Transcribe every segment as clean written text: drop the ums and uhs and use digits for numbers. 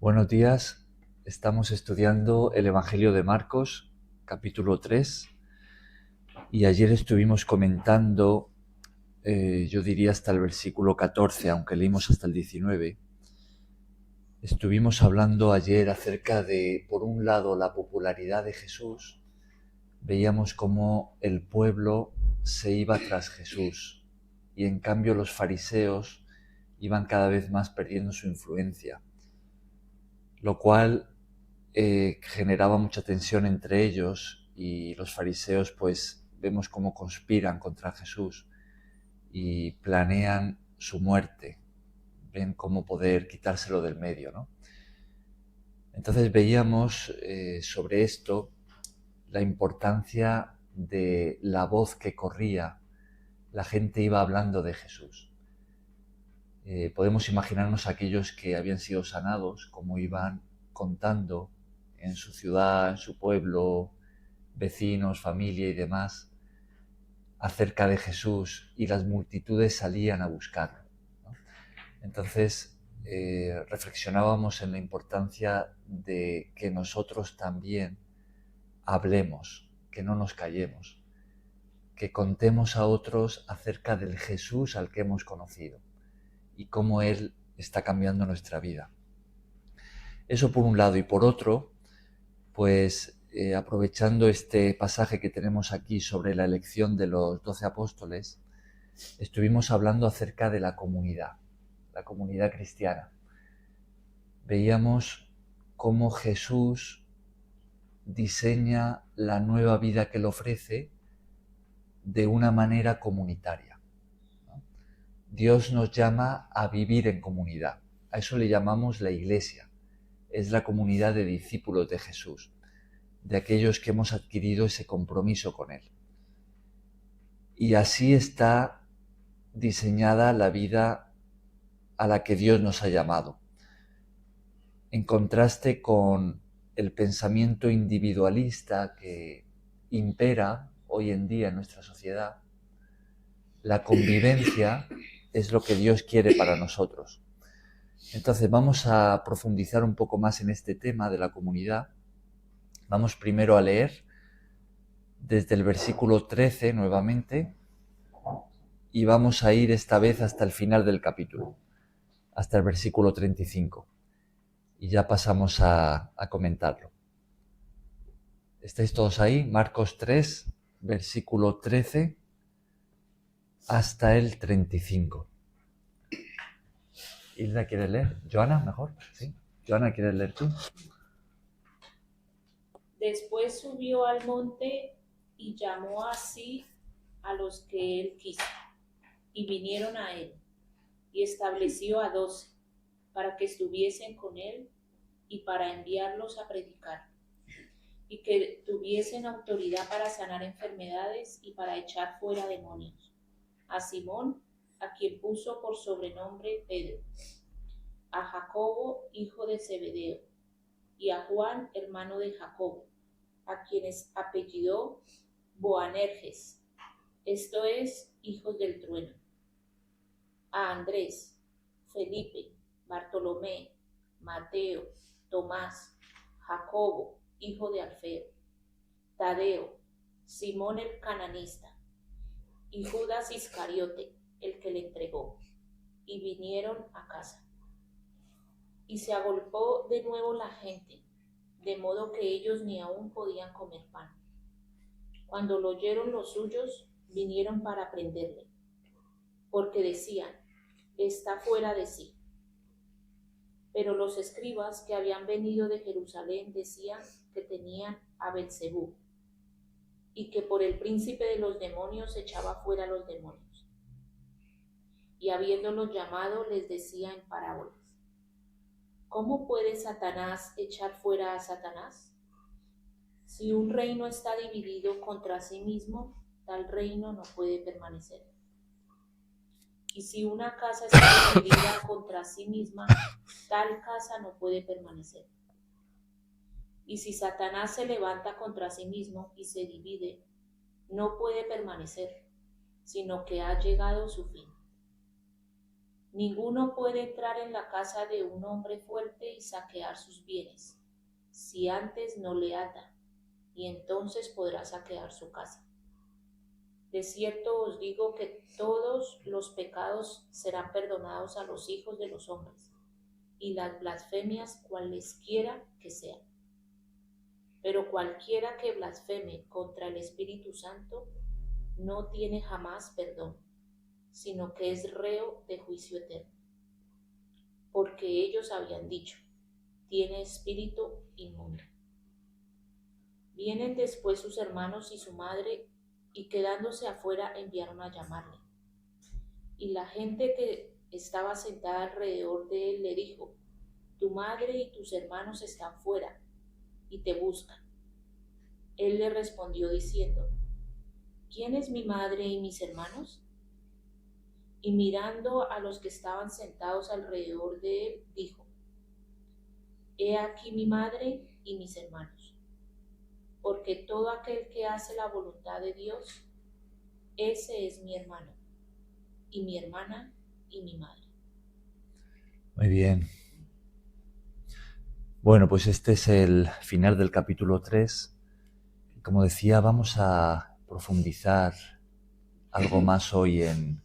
Buenos días, estamos estudiando el Evangelio de Marcos, capítulo 3, y ayer estuvimos comentando, yo diría hasta el versículo 14, aunque leímos hasta el 19. Estuvimos hablando ayer acerca de, por un lado, la popularidad de Jesús. Veíamos cómo el pueblo se iba tras Jesús y en cambio los fariseos iban cada vez más perdiendo su influencia, lo cual generaba mucha tensión entre ellos, y los fariseos pues vemos cómo conspiran contra Jesús y planean su muerte, ven cómo poder quitárselo del medio, ¿no? Entonces veíamos sobre esto la importancia de la voz que corría. La gente iba hablando de Jesús. Podemos imaginarnos a aquellos que habían sido sanados, cómo iban contando en su ciudad, en su pueblo, vecinos, familia y demás, acerca de Jesús, y las multitudes salían a buscarlo, ¿no? Entonces reflexionábamos en la importancia de que nosotros también hablemos, que no nos callemos, que contemos a otros acerca del Jesús al que hemos conocido y cómo Él está cambiando nuestra vida. Eso por un lado, y por otro, pues aprovechando este pasaje que tenemos aquí sobre la elección de los 12 apóstoles, estuvimos hablando acerca de la comunidad cristiana. Veíamos cómo Jesús diseña la nueva vida que Él ofrece de una manera comunitaria, ¿no? Dios nos llama a vivir en comunidad. A eso le llamamos la Iglesia. Es la comunidad de discípulos de Jesús, de aquellos que hemos adquirido ese compromiso con Él. Y así está diseñada la vida a la que Dios nos ha llamado. En contraste con el pensamiento individualista que impera hoy en día en nuestra sociedad, la convivencia es lo que Dios quiere para nosotros. Entonces vamos a profundizar un poco más en este tema de la comunidad. Vamos primero a leer desde el versículo 13 nuevamente, y vamos a ir esta vez hasta el final del capítulo, hasta el versículo 35, y ya pasamos a comentarlo. ¿Estáis todos ahí? Marcos 3, versículo 13 hasta el 35. ¿Hilda quiere leer? ¿Joana mejor? ¿Sí? ¿Joana quieres leer tú? Después subió al monte y llamó así a los que él quiso, y vinieron a él, y estableció a 12 para que estuviesen con él y para enviarlos a predicar, y que tuviesen autoridad para sanar enfermedades y para echar fuera demonios. A Simón, a quien puso por sobrenombre Pedro, a Jacobo, hijo de Zebedeo, y a Juan, hermano de Jacobo, a quienes apellidó Boanerges, esto es, hijos del trueno, a Andrés, Felipe, Bartolomé, Mateo, Tomás, Jacobo, hijo de Alfeo, Tadeo, Simón el cananista, y Judas Iscariote, el que le entregó, y vinieron a casa. Y se agolpó de nuevo la gente, de modo que ellos ni aún podían comer pan. Cuando lo oyeron los suyos, vinieron para prenderle, porque decían, está fuera de sí. Pero los escribas que habían venido de Jerusalén decían que tenían a Belzebú, y que por el príncipe de los demonios echaba fuera los demonios. Y habiéndolos llamado, les decía en parábolas, ¿cómo puede Satanás echar fuera a Satanás? Si un reino está dividido contra sí mismo, tal reino no puede permanecer. Y si una casa está dividida contra sí misma, tal casa no puede permanecer. Y si Satanás se levanta contra sí mismo y se divide, no puede permanecer, sino que ha llegado su fin. Ninguno puede entrar en la casa de un hombre fuerte y saquear sus bienes, si antes no le ata, y entonces podrá saquear su casa. De cierto os digo que todos los pecados serán perdonados a los hijos de los hombres, y las blasfemias cualesquiera que sean. Pero cualquiera que blasfeme contra el Espíritu Santo no tiene jamás perdón, sino que es reo de juicio eterno. Porque ellos habían dicho, tiene espíritu inmundo. Vienen después sus hermanos y su madre, y quedándose afuera enviaron a llamarle. Y la gente que estaba sentada alrededor de él le dijo, tu madre y tus hermanos están fuera, y te buscan. Él le respondió diciendo, ¿quién es mi madre y mis hermanos? Y mirando a los que estaban sentados alrededor de él, dijo, he aquí mi madre y mis hermanos. Porque todo aquel que hace la voluntad de Dios, ese es mi hermano, y mi hermana y mi madre. Muy bien. Bueno, pues este es el final del capítulo 3. Como decía, vamos a profundizar algo más hoy en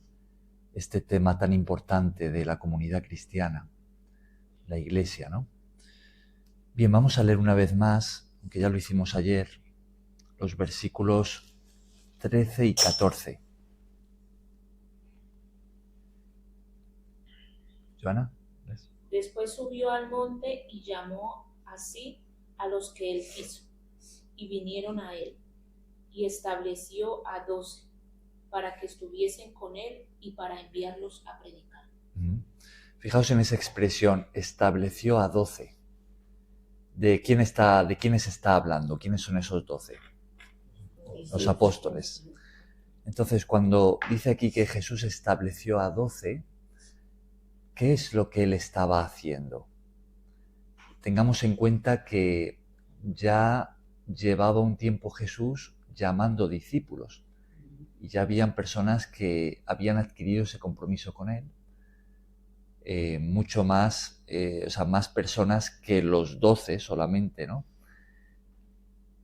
este tema tan importante de la comunidad cristiana, la Iglesia, ¿no? Bien, vamos a leer una vez más, aunque ya lo hicimos ayer, los versículos 13 y 14. ¿Joana? ¿Ves? Después subió al monte y llamó así a los que él quiso, y vinieron a él, y estableció a 12, para que estuviesen con él y para enviarlos a predicar. Fijaos en esa expresión, estableció a 12. ¿De quiénes está hablando? ¿Quiénes son esos 12? Los apóstoles. Entonces, cuando dice aquí que Jesús estableció a 12, ¿qué es lo que él estaba haciendo? Tengamos en cuenta que ya llevaba un tiempo Jesús llamando discípulos y ya habían personas que habían adquirido ese compromiso con él, mucho más, más personas que los 12 solamente, ¿no?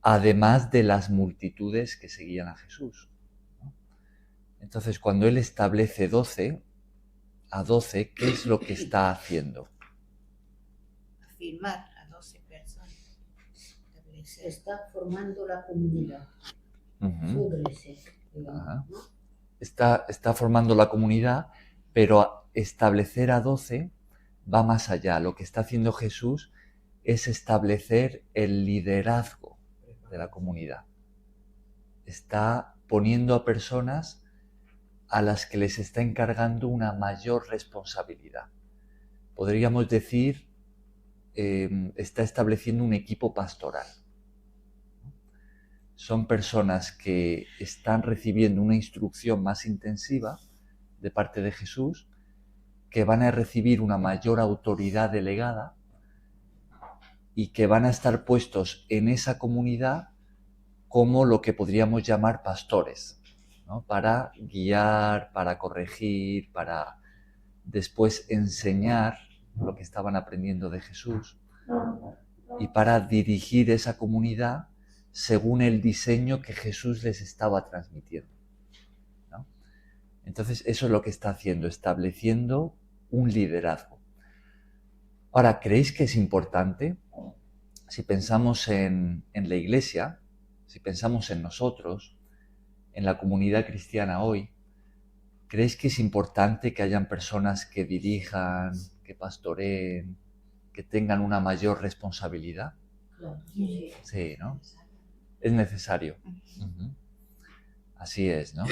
Además de las multitudes que seguían a Jesús, ¿no? Entonces, cuando él establece a 12, ¿qué es lo que está haciendo? Afirmar a 12 personas. Está formando la comunidad. Ajá. Está formando la comunidad, pero establecer a 12 va más allá. Lo que está haciendo Jesús es establecer el liderazgo de la comunidad. Está poniendo a personas a las que les está encargando una mayor responsabilidad. Podríamos decir, está estableciendo un equipo pastoral. Son personas que están recibiendo una instrucción más intensiva de parte de Jesús, que van a recibir una mayor autoridad delegada y que van a estar puestos en esa comunidad como lo que podríamos llamar pastores, ¿no? Para guiar, para corregir, para después enseñar lo que estaban aprendiendo de Jesús y para dirigir esa comunidad según el diseño que Jesús les estaba transmitiendo, ¿no? Entonces eso es lo que está haciendo, estableciendo un liderazgo. Ahora, ¿creéis que es importante? Si pensamos en la Iglesia, si pensamos en nosotros, en la comunidad cristiana hoy, ¿creéis que es importante que hayan personas que dirijan, que pastoreen, que tengan una mayor responsabilidad? Claro. Sí, ¿no? Es necesario. Así es, ¿no?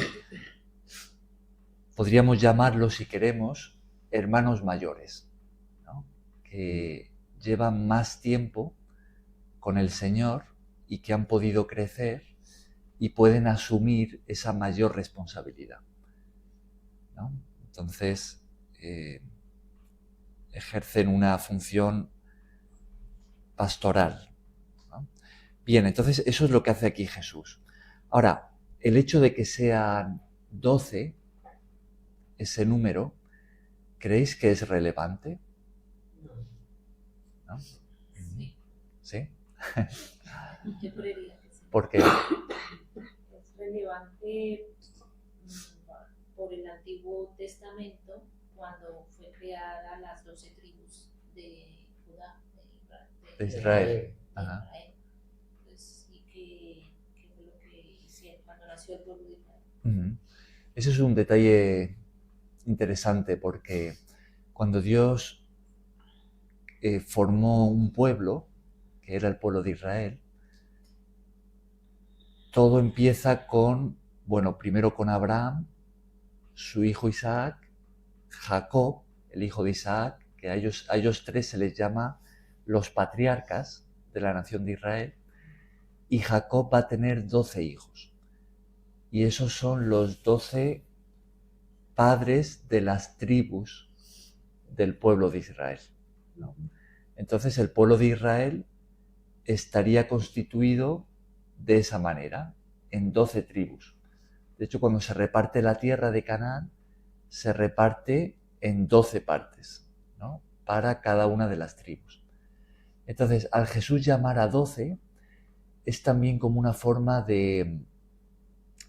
Podríamos llamarlos, si queremos, hermanos mayores, ¿no? Que llevan más tiempo con el Señor y que han podido crecer y pueden asumir esa mayor responsabilidad, ¿no? Entonces, ejercen una función pastoral, ¿no? Bien, entonces eso es lo que hace aquí Jesús. Ahora, el hecho de que sean 12, ese número, ¿Creéis que es relevante? ¿No? Sí, ¿Sí? yo creería que sí. ¿Por qué? Es relevante por el Antiguo Testamento, cuando fue creada las 12 tribus de Judá, De Israel. de Ajá. Israel. Pues, y que fue lo que hicieron cuando nació el pueblo de Israel. Ujú. Ese es un detalle interesante porque cuando Dios formó un pueblo, que era el pueblo de Israel, todo empieza con, bueno, primero con Abraham, su hijo Isaac, Jacob, el hijo de Isaac, que a ellos tres se les llama los patriarcas de la nación de Israel, y Jacob va a tener 12 hijos. Y esos son los 12 padres de las tribus del pueblo de Israel, ¿no? Entonces el pueblo de Israel estaría constituido de esa manera, en 12 tribus. De hecho, cuando se reparte la tierra de Canaán, se reparte en 12 partes, ¿no? Para cada una de las tribus. Entonces, al Jesús llamar a 12, es también como una forma de,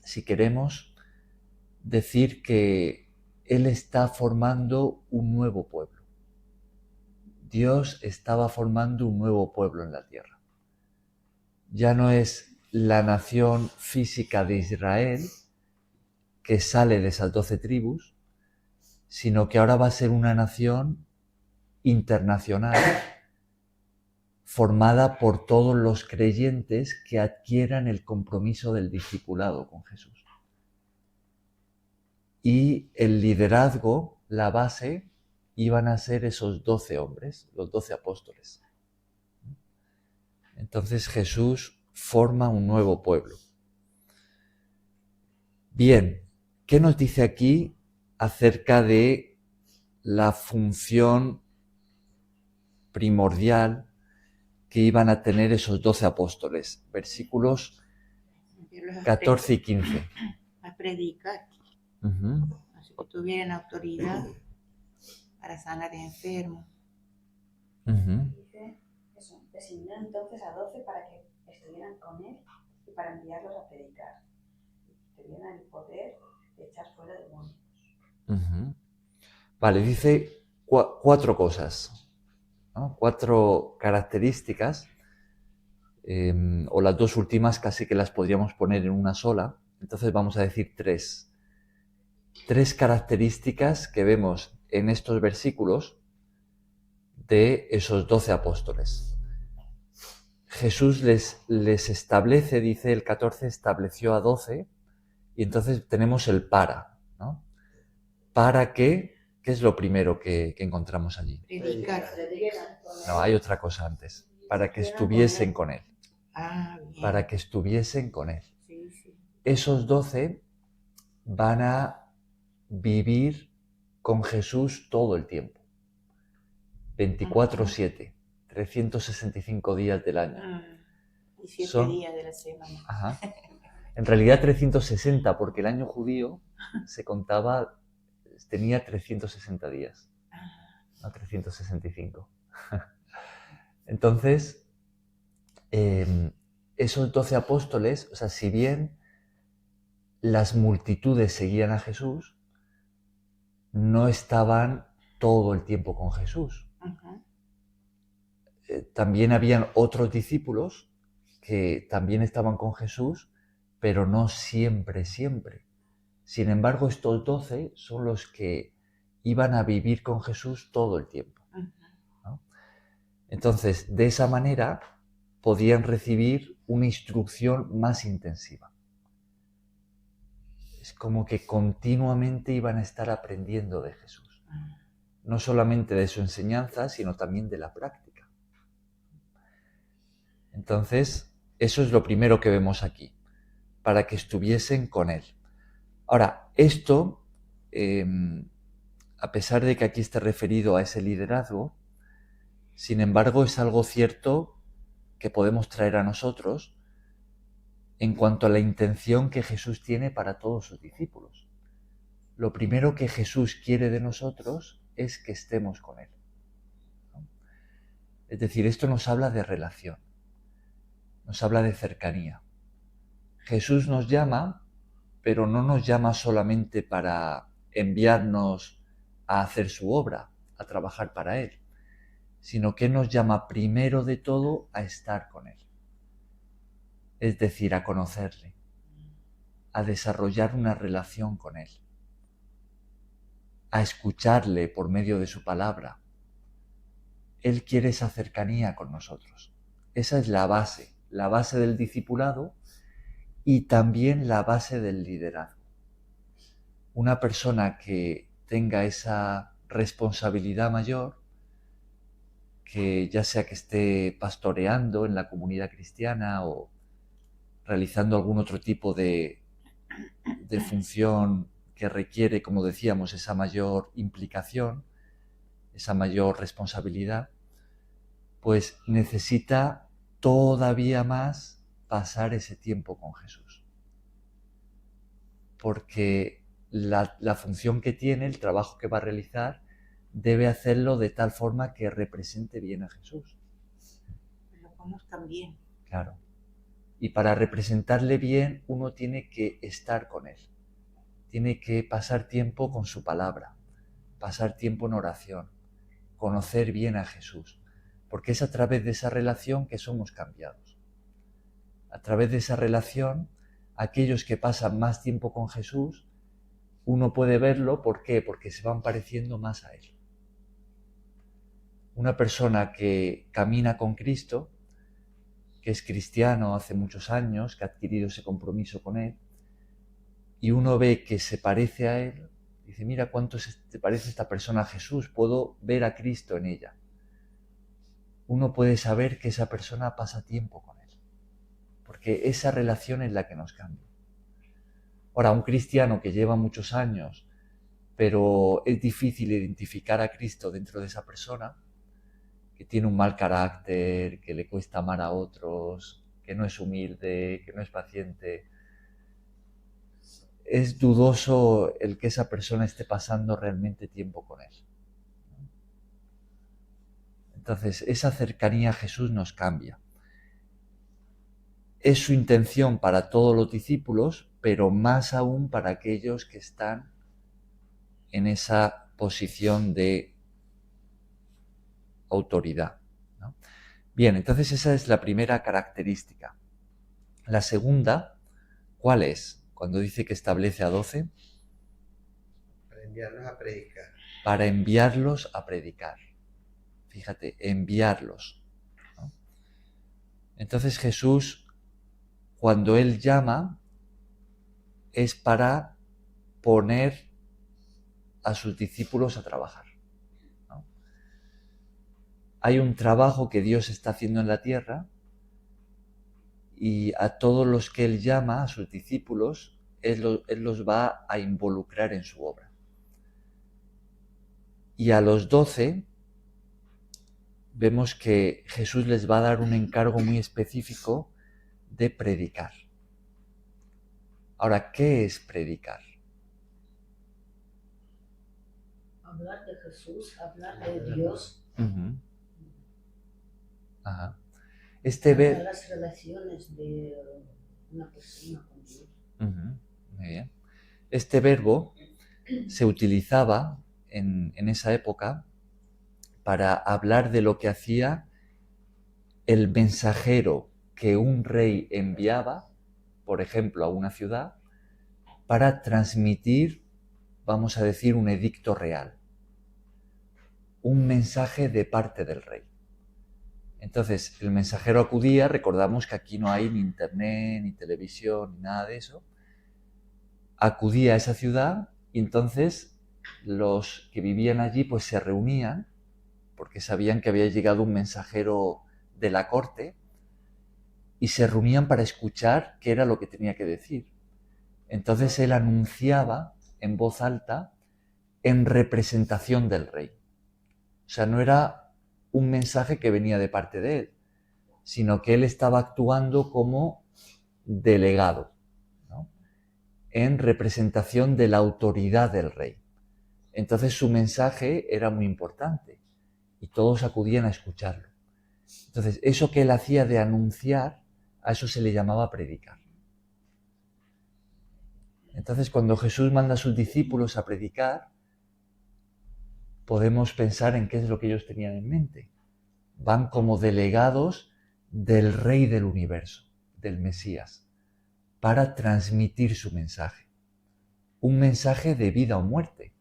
si queremos, decir que Él está formando un nuevo pueblo. Dios estaba formando un nuevo pueblo en la tierra. Ya no es la nación física de Israel que sale de esas 12 tribus, sino que ahora va a ser una nación internacional formada por todos los creyentes que adquieran el compromiso del discipulado con Jesús. Y el liderazgo, la base, iban a ser esos 12 hombres, los 12 apóstoles. Entonces Jesús forma un nuevo pueblo. Bien, ¿qué nos dice aquí acerca de la función primordial que iban a tener esos 12 apóstoles? Versículos 14 y 15. A predicar, Uh-huh. así que tuvieran autoridad para sanar enfermos. Uh-huh. Dice eso, designó entonces a 12 para que estuvieran con él y para enviarlos a predicar. Y tuvieran el poder de echar fuera demonios. Uh-huh. Vale, dice 4 cosas, ¿no? 4 características, o las 2 últimas casi que las podríamos poner en una sola. Entonces vamos a decir 3. 3 características que vemos en estos versículos de esos 12 apóstoles. Jesús les establece, dice el 14, estableció a 12, y entonces tenemos el para, ¿no? ¿Para qué? ¿Qué es lo primero que encontramos allí? Predicar. No, hay otra cosa antes. Para que estuviesen con Él. Ah, bien. Para que estuviesen con Él. Sí, sí. Esos 12 van a vivir con Jesús todo el tiempo. 24/7, 365 días del año. Y 7 Son- días de la semana. Ajá. En realidad 360, porque el año judío se contaba, tenía 360 días, no 365. Entonces, esos 12 apóstoles, o sea, si bien las multitudes seguían a Jesús, no estaban todo el tiempo con Jesús. Ajá. También habían otros discípulos que también estaban con Jesús, pero no siempre. Sin embargo, estos 12 son los que iban a vivir con Jesús todo el tiempo, ¿no? Entonces, de esa manera podían recibir una instrucción más intensiva. Es como que continuamente iban a estar aprendiendo de Jesús. No solamente de su enseñanza, sino también de la práctica. Entonces, eso es lo primero que vemos aquí, para que estuviesen con Él. Ahora, esto, a pesar de que aquí está referido a ese liderazgo, sin embargo, es algo cierto que podemos traer a nosotros en cuanto a la intención que Jesús tiene para todos sus discípulos. Lo primero que Jesús quiere de nosotros es que estemos con Él, ¿no? Es decir, esto nos habla de relación, nos habla de cercanía. Jesús nos llama, pero no nos llama solamente para enviarnos a hacer su obra, a trabajar para Él, sino que nos llama primero de todo a estar con Él. Es decir, a conocerle, a desarrollar una relación con Él, a escucharle por medio de su palabra. Él quiere esa cercanía con nosotros. Esa es la base del discipulado y también la base del liderazgo. Una persona que tenga esa responsabilidad mayor, que ya sea que esté pastoreando en la comunidad cristiana o realizando algún otro tipo de función que requiere, como decíamos, esa mayor implicación, esa mayor responsabilidad, pues necesita todavía más pasar ese tiempo con Jesús. Porque la función que tiene, el trabajo que va a realizar, debe hacerlo de tal forma que represente bien a Jesús. Lo conozcan bien. Claro. Y para representarle bien, uno tiene que estar con Él. Tiene que pasar tiempo con su palabra, pasar tiempo en oración, conocer bien a Jesús. Porque es a través de esa relación que somos cambiados. A través de esa relación, aquellos que pasan más tiempo con Jesús, uno puede verlo, ¿por qué? Porque se van pareciendo más a Él. Una persona que camina con Cristo, que es cristiano hace muchos años, que ha adquirido ese compromiso con Él, y uno ve que se parece a Él, dice, mira cuánto se parece esta persona a Jesús, puedo ver a Cristo en ella. Uno puede saber que esa persona pasa tiempo con Él, porque esa relación es la que nos cambia. Ahora, un cristiano que lleva muchos años, pero es difícil identificar a Cristo dentro de esa persona, que tiene un mal carácter, que le cuesta amar a otros, que no es humilde, que no es paciente, es dudoso el que esa persona esté pasando realmente tiempo con Él. Entonces, esa cercanía a Jesús nos cambia. Es su intención para todos los discípulos, pero más aún para aquellos que están en esa posición de autoridad, ¿no? Bien, entonces esa es la primera característica. La segunda, ¿cuál es? Cuando dice que establece a 12. Para enviarlos a predicar. Para enviarlos a predicar. Fíjate, enviarlos, ¿no? Entonces Jesús, cuando Él llama, es para poner a sus discípulos a trabajar, ¿no? Hay un trabajo que Dios está haciendo en la tierra y a todos los que Él llama, a sus discípulos, Él los va a involucrar en su obra. Y a los 12 vemos que Jesús les va a dar un encargo muy específico de predicar. Ahora, ¿qué es predicar? Hablar de Jesús, hablar de Dios. Uh-huh. Ajá. Las relaciones de una persona con Dios. Uh-huh. Muy bien. Este verbo se utilizaba en esa época para hablar de lo que hacía el mensajero que un rey enviaba, por ejemplo, a una ciudad, para transmitir, vamos a decir, un edicto real, un mensaje de parte del rey. Entonces, el mensajero acudía, recordamos que aquí no hay ni internet, ni televisión, ni nada de eso, acudía a esa ciudad y entonces los que vivían allí pues se reunían porque sabían que había llegado un mensajero de la corte y se reunían para escuchar qué era lo que tenía que decir. Entonces él anunciaba en voz alta en representación del rey. O sea, no era un mensaje que venía de parte de él, sino que él estaba actuando como delegado, ¿no? En representación de la autoridad del rey. Entonces su mensaje era muy importante y todos acudían a escucharlo. Entonces eso que él hacía de anunciar, a eso se le llamaba predicar. Entonces cuando Jesús manda a sus discípulos a predicar, podemos pensar en qué es lo que ellos tenían en mente. Van como delegados del Rey del universo, del Mesías, para transmitir su mensaje. Un mensaje de vida o muerte.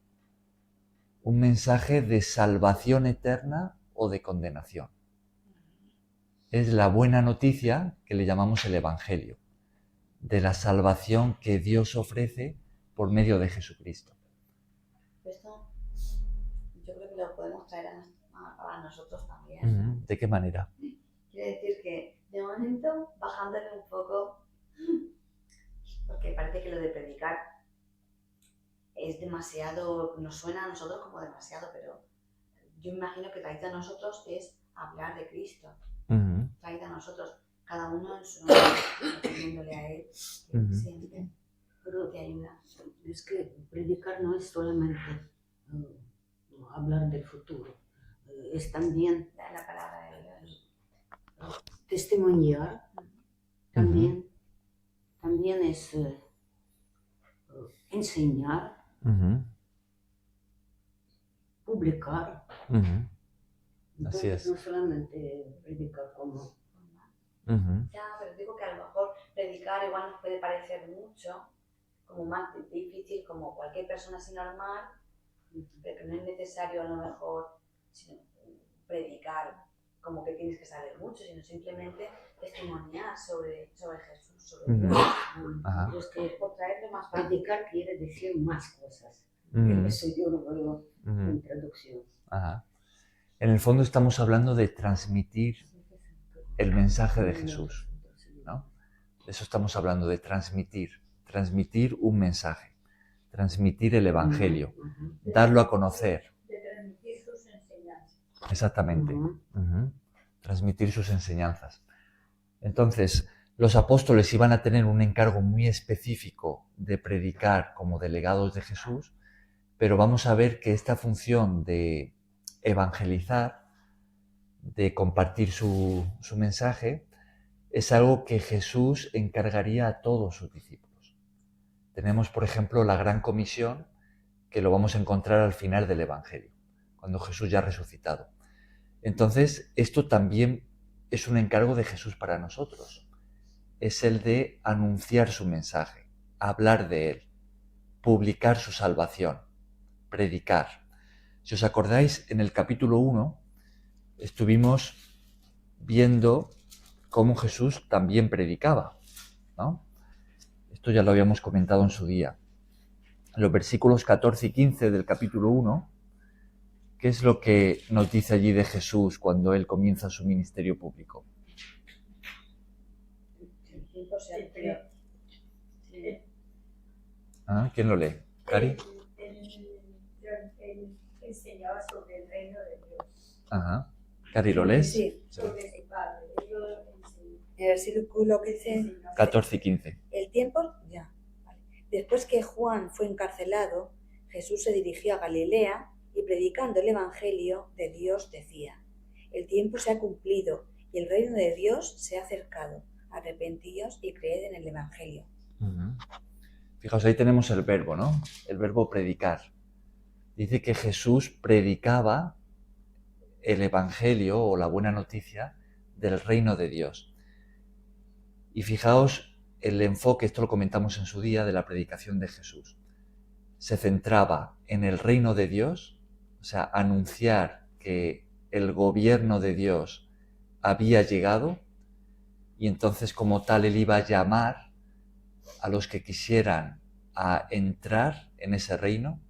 Un mensaje de salvación eterna o de condenación. Es la buena noticia que le llamamos el Evangelio, de la salvación que Dios ofrece por medio de Jesucristo. Esto yo creo que lo podemos traer a nosotros también. ¿De qué manera? Quiere decir que de momento bajándole un poco, porque parece que lo de predicar es demasiado, nos suena a nosotros como demasiado, pero yo imagino que traído a nosotros es hablar de Cristo. Traído a nosotros, cada uno en su nombre, pidiéndole a Él siempre, pero te ayuda. Es que predicar no es solamente hablar del futuro, es también La palabra de Dios. testimoniar, también es enseñar, publicar. Así Entonces, es. no solamente predicar como... Ya, pero digo que a lo mejor predicar igual nos puede parecer mucho, como más difícil, como cualquier persona así normal, pero que no es necesario a lo mejor predicar como que tienes que saber mucho, sino simplemente testimoniar sobre Jesús, sobre Dios. Ajá. Es que Por traerlo más fácil. predicar quiere decir más cosas. Eso yo lo veo en traducción. Ajá. En el fondo estamos hablando de transmitir el mensaje de Jesús, ¿no? De eso estamos hablando, de transmitir un mensaje, transmitir el Evangelio, darlo a conocer. De transmitir sus enseñanzas. Exactamente. Transmitir sus enseñanzas. Entonces, los apóstoles iban a tener un encargo muy específico de predicar como delegados de Jesús, pero vamos a ver que esta función de evangelizar, de compartir su mensaje, es algo que Jesús encargaría a todos sus discípulos. Tenemos, por ejemplo, la Gran Comisión, que lo vamos a encontrar al final del Evangelio, cuando Jesús ya ha resucitado. Entonces, esto también es un encargo de Jesús para nosotros. Es el de anunciar su mensaje, hablar de él, publicar su salvación, predicar. Si os acordáis, en el capítulo 1 estuvimos viendo cómo Jesús también predicaba, ¿no? Esto ya lo habíamos comentado en su día. En los versículos 14 y 15 del capítulo 1, ¿qué es lo que nos dice allí de Jesús cuando él comienza su ministerio público? El tiempo se amplió. ¿Quién lo lee? ¿Cari? Él enseñaba sobre el reino de Dios. Ajá. ¿Cari lo lees? Sí. Sobre su padre. El versículo que dice, 14 y 15. el tiempo, ya. Vale. Después que Juan fue encarcelado, Jesús se dirigió a Galilea y predicando el Evangelio de Dios decía, el tiempo se ha cumplido y el reino de Dios se ha acercado. Arrepentíos y creed en el Evangelio. Fijaos, ahí tenemos el verbo, ¿no? El verbo predicar. Dice que Jesús predicaba el Evangelio o la buena noticia del reino de Dios. Y fijaos el enfoque, esto lo comentamos en su día, de la predicación de Jesús. Se centraba en el reino de Dios, o sea, anunciar que el gobierno de Dios había llegado y entonces como tal él iba a llamar a los que quisieran a entrar en ese reino.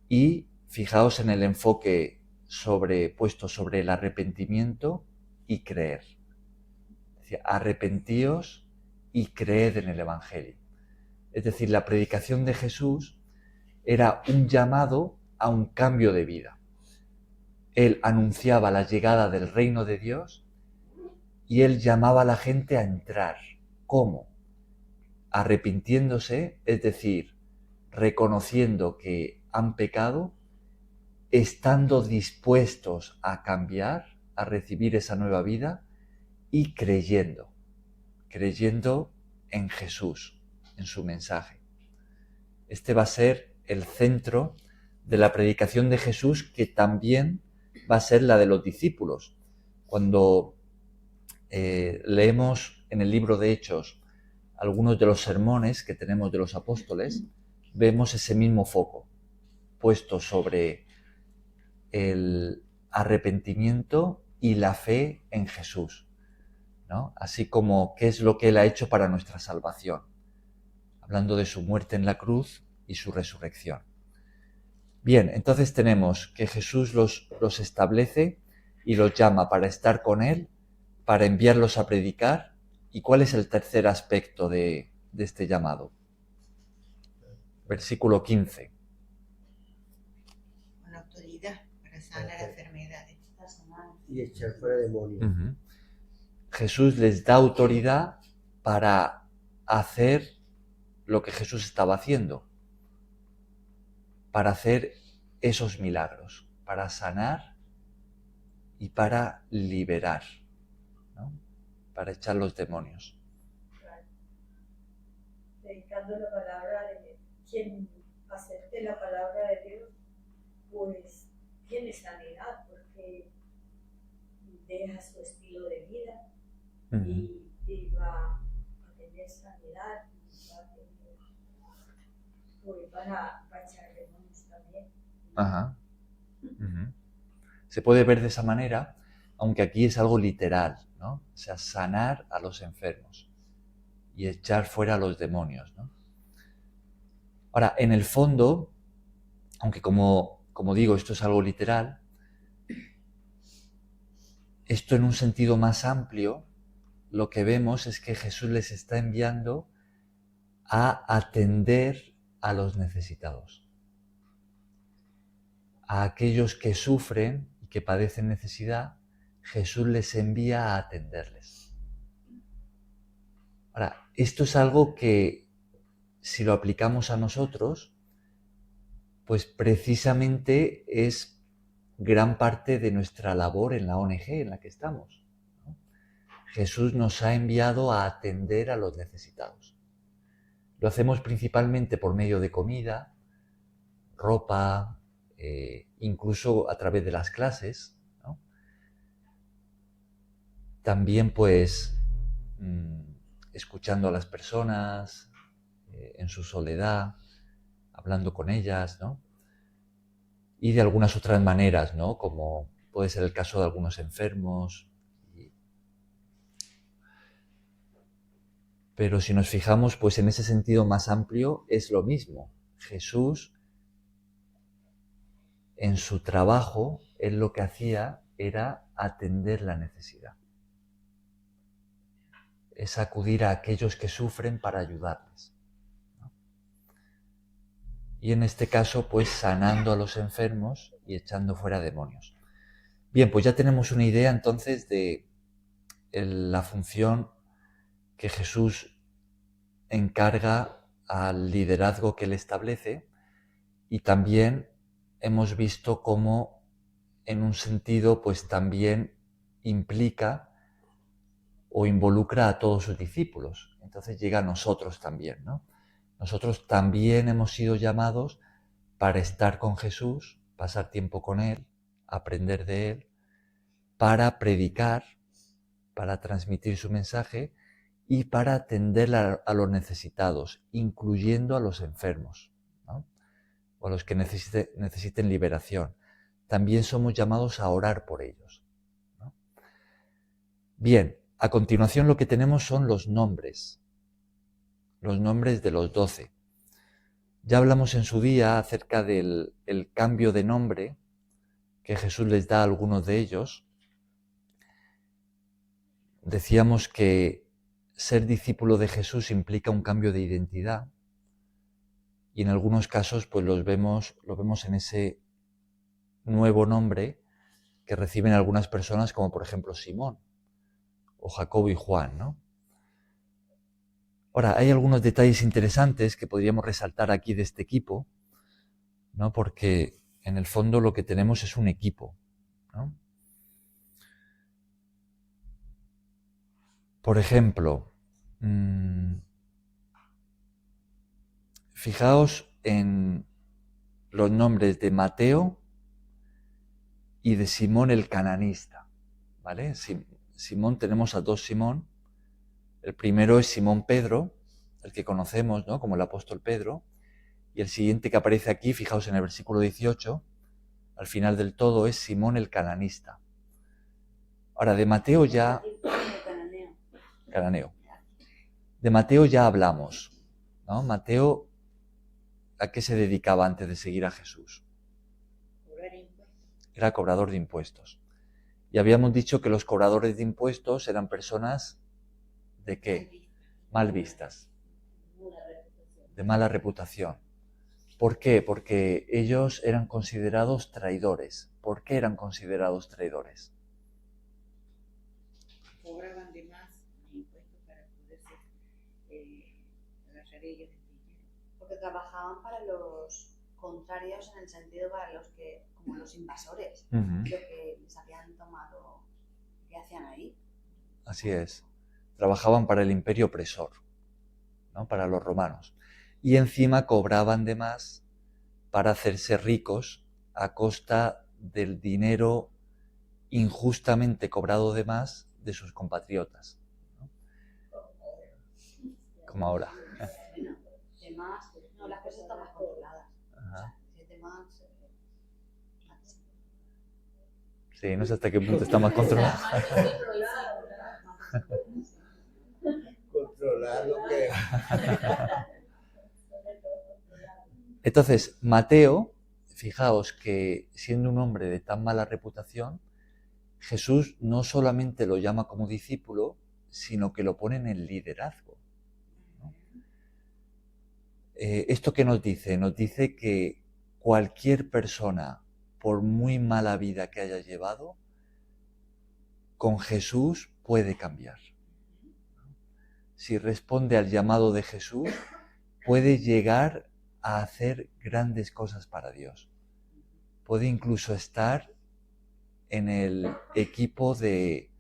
Y fijaos en el enfoque puesto sobre el arrepentimiento y creer. Decía, arrepentíos y creed en el Evangelio. Es decir, la predicación de Jesús era un llamado a un cambio de vida. Él anunciaba la llegada del reino de Dios y él llamaba a la gente a entrar. ¿Cómo? Arrepintiéndose, es decir, reconociendo que han pecado, estando dispuestos a cambiar, a recibir esa nueva vida y creyendo en Jesús, en su mensaje. Este va a ser el centro de la predicación de Jesús, que también va a ser la de los discípulos. Cuando leemos en el libro de Hechos algunos de los sermones que tenemos de los apóstoles, vemos ese mismo foco puesto sobre el arrepentimiento y la fe en Jesús, ¿no? Así como qué es lo que Él ha hecho para nuestra salvación, hablando de su muerte en la cruz y su resurrección. Bien, entonces tenemos que Jesús los establece y los llama para estar con Él, para enviarlos a predicar. ¿Y cuál es el tercer aspecto de este llamado? Versículo 15. Con autoridad para sanar enfermedades. Y echar fuera demonios. Jesús les da autoridad para hacer lo que Jesús estaba haciendo, para hacer esos milagros, para sanar y para liberar, ¿no? Para echar los demonios. Predicando la palabra de quien acepte la palabra de Dios, pues tiene sanidad, porque deja su estilo de vida y va a tener sanidad, y va a tener, pues para echar demonios también. Ajá. Se puede ver de esa manera, aunque aquí es algo literal, ¿no? O sea, sanar a los enfermos y echar fuera a los demonios, ¿no? Ahora, en el fondo, aunque como digo, esto es algo literal, esto en un sentido más amplio, lo que vemos es que Jesús les está enviando a atender a los necesitados, a aquellos que sufren y que padecen necesidad. Jesús les envía a atenderles. Ahora, esto es algo que, si lo aplicamos a nosotros, pues precisamente es gran parte de nuestra labor en la ONG en la que estamos, ¿no? Jesús nos ha enviado a atender a los necesitados. Lo hacemos principalmente por medio de comida, ropa, incluso a través de las clases, ¿no? También pues escuchando a las personas en su soledad, hablando con ellas, ¿no? Y de algunas otras maneras, ¿no? Como puede ser el caso de algunos enfermos. Pero si nos fijamos, pues en ese sentido más amplio es lo mismo. Jesús, en su trabajo, él lo que hacía era atender la necesidad. Es acudir a aquellos que sufren para ayudarles, ¿no? Y en este caso, pues sanando a los enfermos y echando fuera demonios. Bien, pues ya tenemos una idea entonces de la función que Jesús encarga al liderazgo que él establece, y también hemos visto cómo en un sentido pues también implica o involucra a todos sus discípulos. Entonces llega a nosotros también, ¿no? Nosotros también hemos sido llamados para estar con Jesús, pasar tiempo con Él, aprender de Él, para predicar, para transmitir su mensaje y para atender a los necesitados, incluyendo a los enfermos, ¿no? O a los que necesiten liberación. También somos llamados a orar por ellos, ¿no? Bien, a continuación lo que tenemos son los nombres de los 12. Ya hablamos en su día acerca del cambio de nombre que Jesús les da a algunos de ellos. Decíamos que ser discípulo de Jesús implica un cambio de identidad, y en algunos casos pues lo vemos en ese nuevo nombre que reciben algunas personas, como por ejemplo Simón o Jacobo y Juan, ¿no? Ahora, hay algunos detalles interesantes que podríamos resaltar aquí de este equipo. ¿no? Porque en el fondo lo que tenemos es un equipo, ¿no? Por ejemplo, fijaos en los nombres de Mateo y de Simón el cananista, ¿vale? Simón, tenemos a dos Simón. El primero es Simón Pedro, el que conocemos, ¿no? Como el apóstol Pedro. Y el siguiente que aparece aquí, fijaos en el versículo 18, al final del todo, es Simón el cananista. Ahora, de Mateo ya... Cananeo. De Mateo ya hablamos, ¿no? Mateo, ¿a qué se dedicaba antes de seguir a Jesús? Era cobrador de impuestos. Y habíamos dicho que los cobradores de impuestos eran personas ¿de qué? Mal vistas. De mala reputación. ¿Por qué? Porque ellos eran considerados traidores. ¿Por qué eran considerados traidores? Cobraban de más impuestos para poderse agarrar ellos. Porque trabajaban para los contrarios, en el sentido para los que, como los invasores, lo que les habían tomado, ¿qué hacían ahí? Así es. Trabajaban para el imperio opresor, ¿no? Para los romanos. Y encima cobraban de más para hacerse ricos a costa del dinero injustamente cobrado de más de sus compatriotas, ¿no? Como ahora. Bueno, de más, no, las cosas están más controladas. Ajá. Si es de más, Sí, no sé hasta qué punto está más controlado. Controlar lo que... Entonces, Mateo, fijaos que siendo un hombre de tan mala reputación, Jesús no solamente lo llama como discípulo, sino que lo pone en el liderazgo, ¿no? ¿Esto qué nos dice? Nos dice que cualquier persona, por muy mala vida que haya llevado, con Jesús puede cambiar. Si responde al llamado de Jesús, puede llegar a hacer grandes cosas para Dios. Puede incluso estar en el equipo de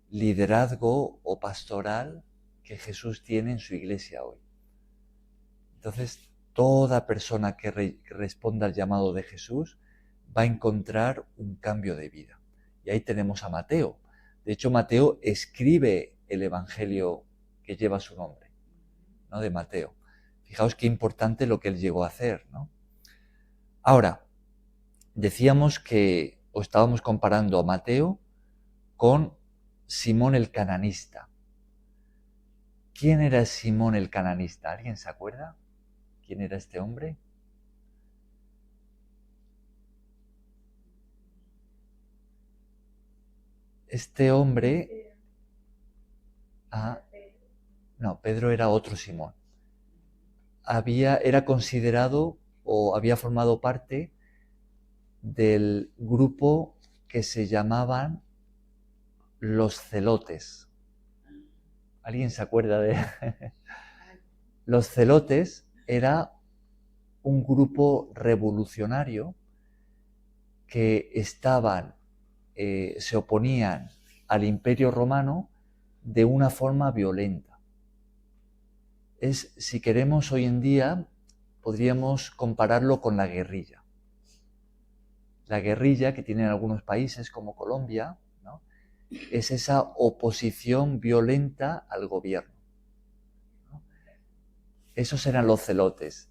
liderazgo o pastoral que Jesús tiene en su iglesia hoy. Entonces, toda persona que responda al llamado de Jesús va a encontrar un cambio de vida. Y ahí tenemos a Mateo. De hecho, Mateo escribe el evangelio que lleva su nombre, ¿no? De Mateo. Fijaos qué importante lo que él llegó a hacer, ¿no? Ahora, decíamos que, o estábamos comparando a Mateo con Simón el cananista. ¿Quién era Simón el cananista? ¿Alguien se acuerda? ¿Quién era este hombre? Este hombre... no, Pedro era otro Simón. Era considerado o había formado parte del grupo que se llamaban los celotes. ¿Alguien se acuerda de...? Los celotes era un grupo revolucionario que se oponían al Imperio Romano de una forma violenta. Si queremos hoy en día, podríamos compararlo con la guerrilla. La guerrilla que tienen algunos países como Colombia, ¿no? Es esa oposición violenta al gobierno, ¿no? Esos eran los celotes.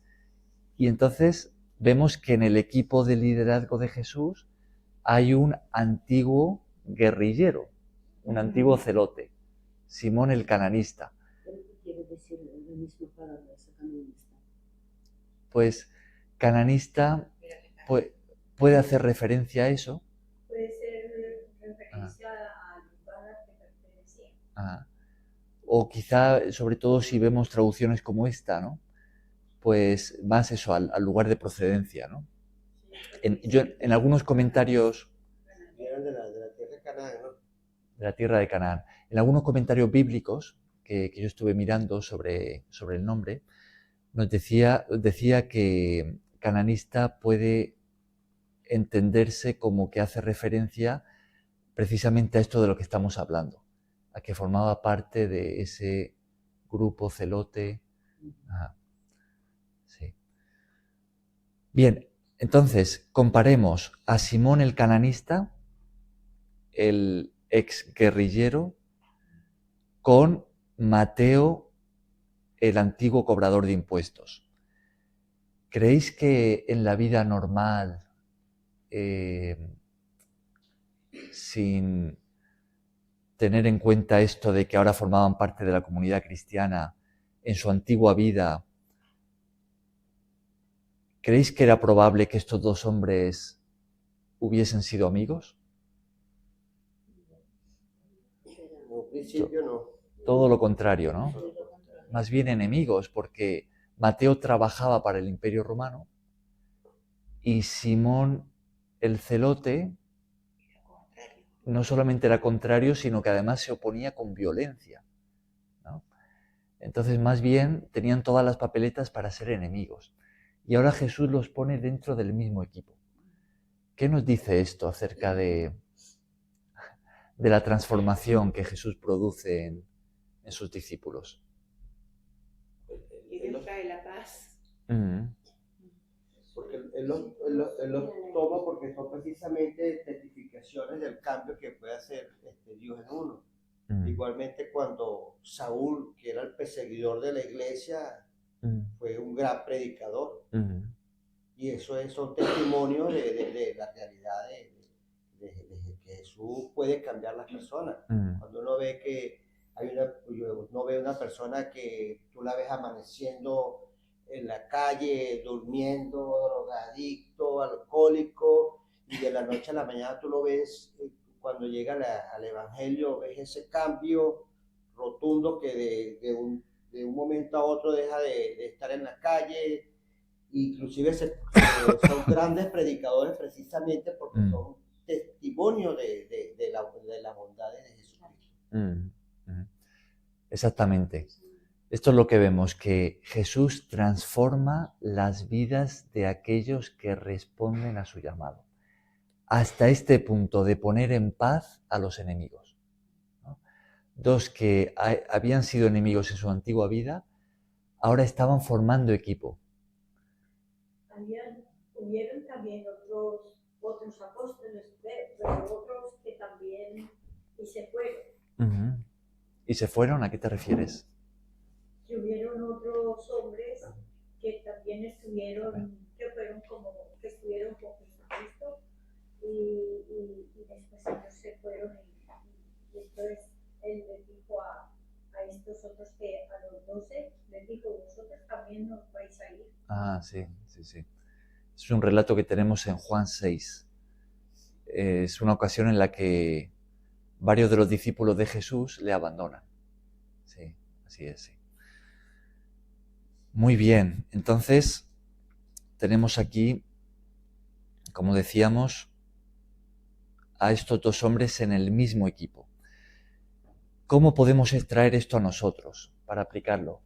Y entonces vemos que en el equipo de liderazgo de Jesús hay un antiguo guerrillero, un antiguo celote, Simón el cananista. ¿Pero qué quiere decir la misma palabra, esa cananista? Pues cananista puede hacer referencia a eso. Puede ser referencia al lugar al que pertenecía. O quizá, sobre todo si vemos traducciones como esta, ¿no? Pues más eso, al lugar de procedencia, ¿no? En algunos comentarios... Eran de la tierra de Canaán, ¿no? De la tierra de Canaán. En algunos comentarios bíblicos que yo estuve mirando sobre el nombre, nos decía que cananista puede entenderse como que hace referencia precisamente a esto de lo que estamos hablando, a que formaba parte de ese grupo celote. Ajá. Sí. Bien, entonces comparemos a Simón el cananista, el ex guerrillero, con Mateo, el antiguo cobrador de impuestos. ¿Creéis que en la vida normal, sin tener en cuenta esto de que ahora formaban parte de la comunidad cristiana, en su antigua vida, ¿creéis que era probable que estos dos hombres hubiesen sido amigos? En un principio no. Todo lo contrario, ¿no? Más bien enemigos, porque Mateo trabajaba para el Imperio Romano y Simón el celote no solamente era contrario, sino que además se oponía con violencia, ¿no? Entonces, más bien, tenían todas las papeletas para ser enemigos. Y ahora Jesús los pone dentro del mismo equipo. ¿Qué nos dice esto acerca de la transformación que Jesús produce en sus discípulos? Y Dios trae la paz. Porque él los toma porque son precisamente testificaciones del cambio que puede hacer Dios en uno. Igualmente cuando Saúl, que era el perseguidor de la iglesia, fue un gran predicador. Y eso son testimonios de la realidad de que Jesús puede cambiar las personas. Cuando uno ve que uno ve una persona que tú la ves amaneciendo en la calle, durmiendo, drogadicto, alcohólico, y de la noche a la mañana tú lo ves, cuando llega al Evangelio, ves ese cambio rotundo que de un momento a otro deja de estar en la calle. Inclusive son grandes predicadores precisamente porque son testimonios de la bondad de Jesucristo. Exactamente. Esto es lo que vemos, que Jesús transforma las vidas de aquellos que responden a su llamado, hasta este punto de poner en paz a los enemigos, ¿no? Dos que habían sido enemigos en su antigua vida, ahora estaban formando equipo. Hubieron también otros apóstoles, pero otros que también y se fueron. ¿Y se fueron? ¿A qué te refieres? Que hubieron otros hombres que también estuvieron, que estuvieron con Jesucristo y después ellos se fueron y entonces él les dijo a estos otros que a los 12 les dijo, vosotros también nos vais a ir. Ah, sí. Es un relato que tenemos en Juan 6. Es una ocasión en la que varios de los discípulos de Jesús le abandonan. Sí, así es, sí. Muy bien, entonces tenemos aquí, como decíamos, a estos dos hombres en el mismo equipo. ¿Cómo podemos extraer esto a nosotros para aplicarlo?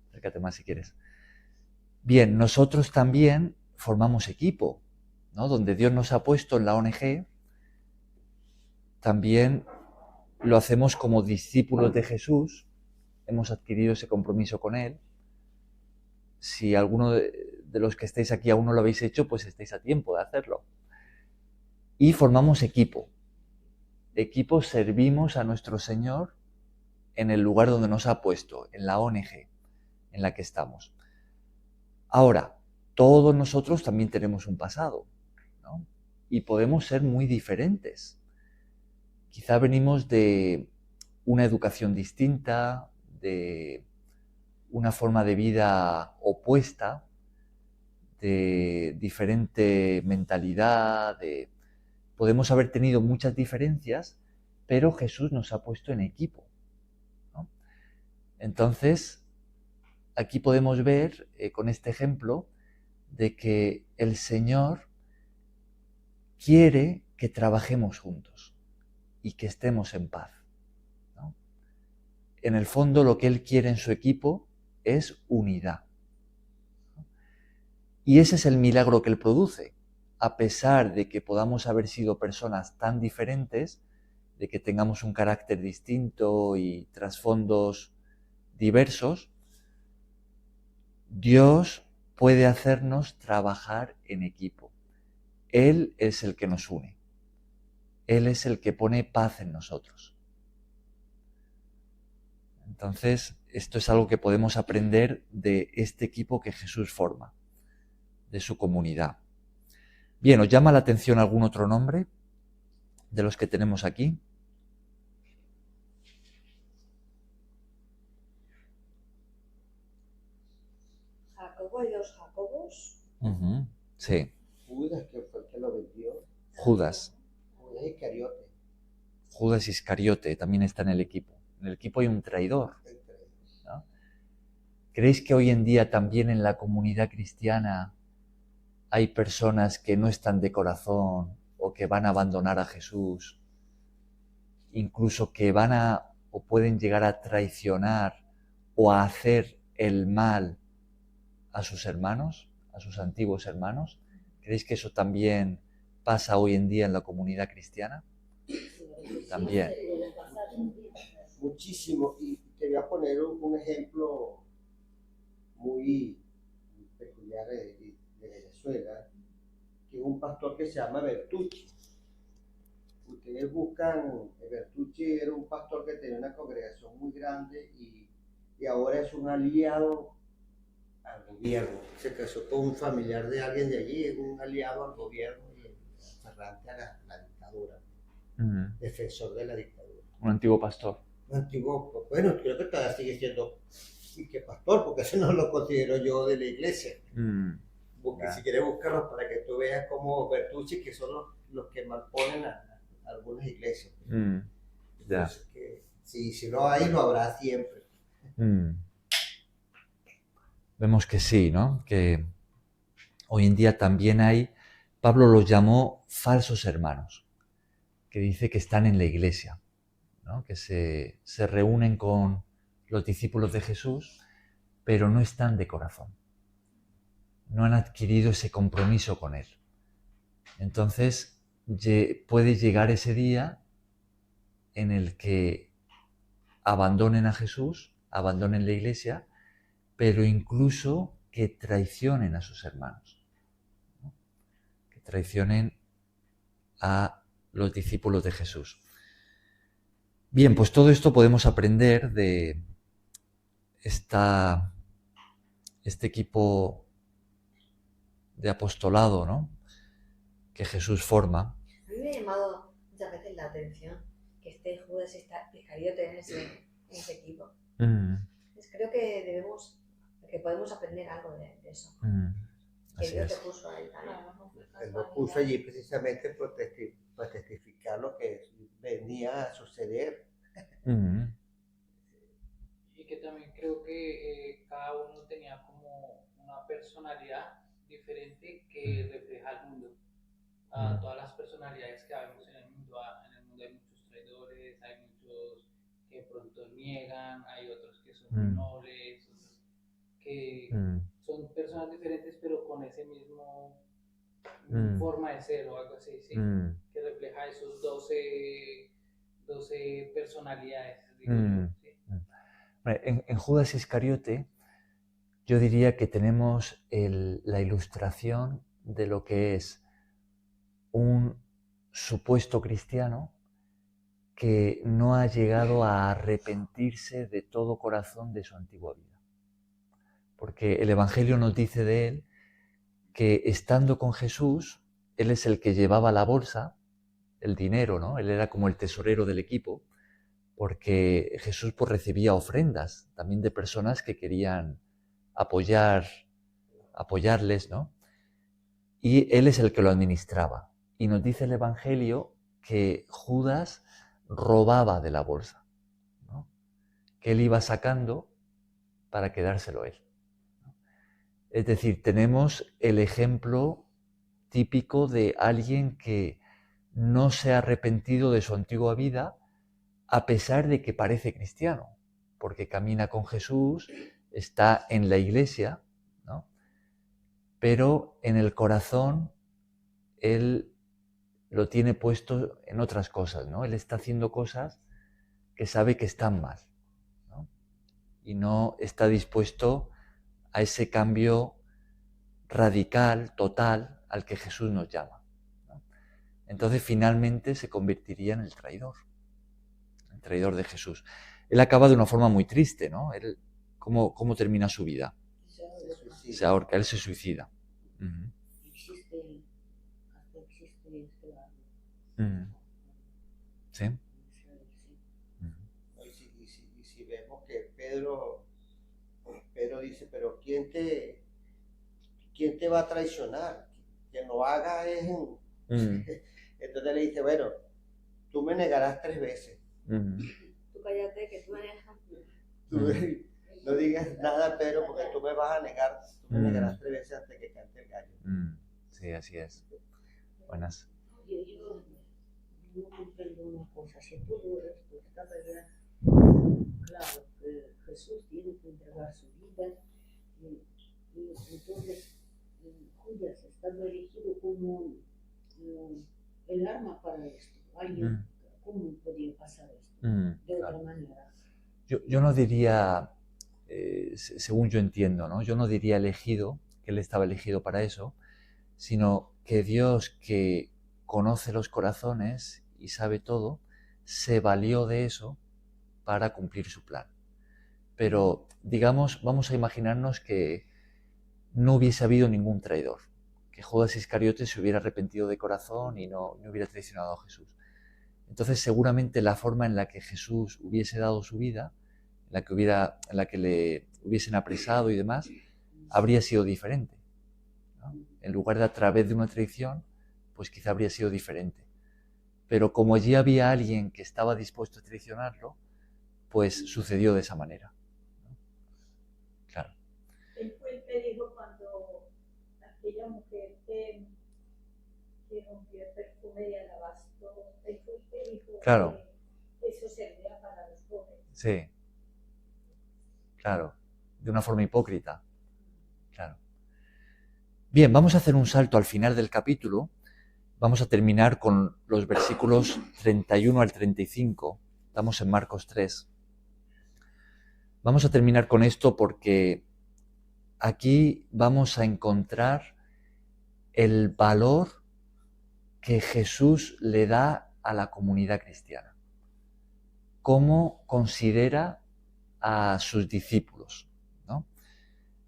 Acércate más si quieres. Bien, nosotros también formamos equipo, ¿no? Donde Dios nos ha puesto en la ONG, también lo hacemos como discípulos de Jesús, hemos adquirido ese compromiso con Él. Si alguno de los que estáis aquí aún no lo habéis hecho, pues estáis a tiempo de hacerlo. Y formamos equipo. Equipo, servimos a nuestro Señor en el lugar donde nos ha puesto, en la ONG en la que estamos. Ahora, todos nosotros también tenemos un pasado, ¿no? Y podemos ser muy diferentes. Quizá venimos de una educación distinta, de una forma de vida opuesta, de diferente mentalidad, podemos haber tenido muchas diferencias, pero Jesús nos ha puesto en equipo, ¿no? Entonces, aquí podemos ver con este ejemplo de que el Señor quiere que trabajemos juntos y que estemos en paz, ¿no? En el fondo, lo que Él quiere en su equipo es unidad. Y ese es el milagro que Él produce. A pesar de que podamos haber sido personas tan diferentes, de que tengamos un carácter distinto y trasfondos diversos, Dios puede hacernos trabajar en equipo. Él es el que nos une. Él es el que pone paz en nosotros. Entonces, esto es algo que podemos aprender de este equipo que Jesús forma, de su comunidad. Bien, ¿os llama la atención algún otro nombre de los que tenemos aquí? Jacobo y los Jacobos. Sí, Judas, que fue el que lo vendió. Judas. Judas Iscariote. Judas Iscariote también está en el equipo. En el equipo hay un traidor, ¿no? ¿Creéis que hoy en día también en la comunidad cristiana hay personas que no están de corazón o que van a abandonar a Jesús, incluso que van a o pueden llegar a traicionar o a hacer el mal a sus hermanos, a sus antiguos hermanos? ¿Creéis que eso también pasa hoy en día en la comunidad cristiana? También. Muchísimo. Y te voy a poner un ejemplo muy peculiar de Venezuela, que es un pastor que se llama Bertucci. Ustedes buscan, Bertucci era un pastor que tenía una congregación muy grande y ahora es un aliado al gobierno. Se casó con un familiar de alguien de allí, es un aliado al gobierno y aferrante a la dictadura, defensor de la dictadura. Un antiguo pastor. Un antiguo, bueno, creo que todavía sigue siendo que pastor, porque ese no lo considero yo de la iglesia. Porque si quieres buscarlos para que tú veas como Bertucci, que son los que malponen a algunas iglesias. Entonces, que, si lo hay, lo habrá siempre. Vemos que sí, ¿no? Que hoy en día también hay, Pablo los llamó falsos hermanos, que dice que están en la iglesia, ¿no? Que se reúnen con los discípulos de Jesús, pero no están de corazón. No han adquirido ese compromiso con Él. Entonces puede llegar ese día en el que abandonen a Jesús, abandonen la iglesia, pero incluso que traicionen a sus hermanos, ¿no? Que traicionen a los discípulos de Jesús. Bien, pues todo esto podemos aprender de este equipo de apostolado, ¿no? Que Jesús forma. A mí me ha llamado muchas veces la atención que esté Judas Iscariote en ese equipo. Pues creo que podemos aprender algo de eso. Que Dios te puso ahí también. Él lo puso allí precisamente para testificar lo que venía a suceder. Y que también creo que cada uno tenía como una personalidad diferente que refleja al mundo. Todas las personalidades que vemos en el mundo hay muchos traidores, hay muchos que pronto niegan, hay otros que son muy nobles, otros que son personas diferentes pero con ese mismo forma de ser o algo así, ¿sí? Que refleja esos 12 personalidades, digo yo, ¿sí? En Judas Iscariote yo diría que tenemos la ilustración de lo que es un supuesto cristiano que no ha llegado a arrepentirse de todo corazón de su antigua vida. Porque el Evangelio nos dice de él que estando con Jesús, él es el que llevaba la bolsa, el dinero, ¿no? Él era como el tesorero del equipo, porque Jesús pues recibía ofrendas también de personas que querían apoyarles, ¿no? Y él es el que lo administraba. Y nos dice el Evangelio que Judas robaba de la bolsa, ¿no? Que él iba sacando para quedárselo él, ¿no? Es decir, tenemos el ejemplo típico de alguien que no se ha arrepentido de su antigua vida a pesar de que parece cristiano, porque camina con Jesús, está en la iglesia, ¿no? pero en el corazón él lo tiene puesto en otras cosas, ¿no? Él está haciendo cosas que sabe que están mal, ¿no? Y no está dispuesto a ese cambio radical, total, al que Jesús nos llama, ¿no? Entonces finalmente se convertiría en el traidor de Jesús. Él acaba de una forma muy triste, ¿no? Él, ¿cómo termina su vida? Se ahorca, él se suicida. Uh-huh. ¿Sí? Y si vemos que Pedro dice, pero ¿quién te va a traicionar? Quien lo haga es... Entonces le dice, bueno, tú me negarás 3 veces. Tú cállate que tú me dejas. No digas nada, Pedro, porque tú me vas a negar, tú me negarás 3 veces antes que cante el gallo. Sí, así es. Buenas. Yo no comprendo una cosa, si todo esto estaba ya claro que Jesús tiene que entregar su vida y entonces Judas estaba elegido como el arma para esto. ¿Alguien cómo podía pasar esto? De otra manera. Yo no diría, según yo entiendo, ¿no? Yo no diría elegido, que él estaba elegido para eso, sino que Dios, que conoce los corazones y sabe todo, se valió de eso para cumplir su plan. Pero, digamos, vamos a imaginarnos que no hubiese habido ningún traidor, que Judas Iscariote se hubiera arrepentido de corazón y no hubiera traicionado a Jesús. Entonces, seguramente la forma en la que Jesús hubiese dado su vida, en la que le hubiesen apresado y demás, habría sido diferente, ¿no? En lugar de a través de una traición, pues quizá habría sido diferente. Pero como allí había alguien que estaba dispuesto a traicionarlo, pues sucedió de esa manera, ¿no? Claro. Él fue el que dijo cuando aquella mujer que rompió el perfume de alabastro, él fue el que dijo Claro. que eso servía para los pobres. Sí. Claro. De una forma hipócrita. Claro. Bien, vamos a hacer un salto al final del capítulo. Vamos a terminar con los versículos 31 al 35. Estamos en Marcos 3. Vamos a terminar con esto porque aquí vamos a encontrar el valor que Jesús le da a la comunidad cristiana. Cómo considera a sus discípulos, ¿no?